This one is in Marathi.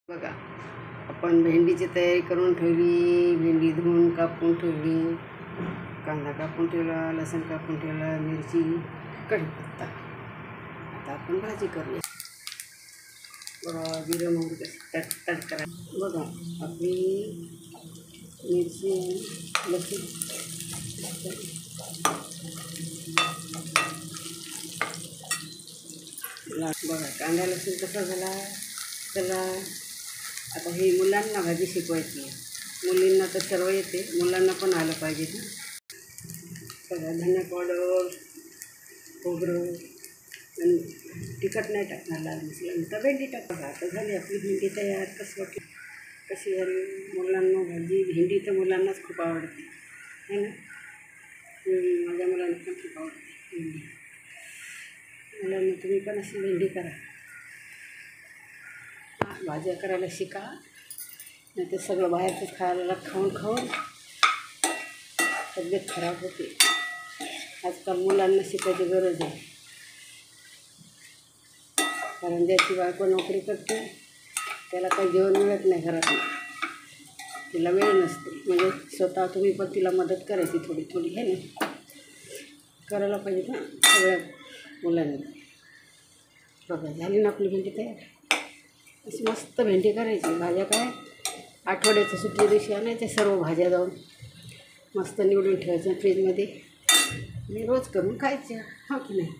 बघा, आपण भेंडीची तयारी करून ठेवली. भेंडी धुवून कापून ठेवली, कांदा कापून ठेवला, लसूण कापून ठेवला, मिरची, कढीपत्ता. आता आपण भाजी करूया. बघा, जिरं मोहरी कशी तड करा. बघा, आपली मिरची, लसूण बघा, कांदा लसूण कसा झाला. चला आता हे मुलांना भाजी शिकवायची आहे. मुलींना तर सर्व येते, मुलांना पण आलं पाहिजे ना. बघा, धने पावडर, खोबरं, तिखट नाही टाकणार, लाल मसाला, भेंडी टाक. बघा, आता झाली आपली भेंडी तयार. कशी झाली मुलांना भाजी. भेंडी तर मुलांनाच खूप आवडते है ना. माझ्या मुलांना पण खूप आवडते भेंडी. मुलांना तुम्ही पण अशी भेंडी करा, भाज्या करायला शिका. नाही ते सगळं बाहेरचं खायला खाऊन तब्येत खराब होते. आजकाल मुलांना शिकायची गरज आहे, कारण ज्याची बायको नोकरी करते त्याला काही जेवण मिळत नाही घरात, तिला वेळ नसते. म्हणजे स्वतः तुम्ही पण तिला मदत करायची थोडी थोडी आहे ना, करायला पाहिजे ना सगळ्या मुलांनी. बघा, झाली ना आपली भेंडी तयार. अशी मस्त भेंडी करायची. भाज्या काय आठवड्याच्या सुट्टी दिवशी आणायच्या सर्व भाज्या जाऊन मस्त निवडून ठेवायच्या फ्रीजमध्ये आणि रोज करून खायच्या, हो की नाही.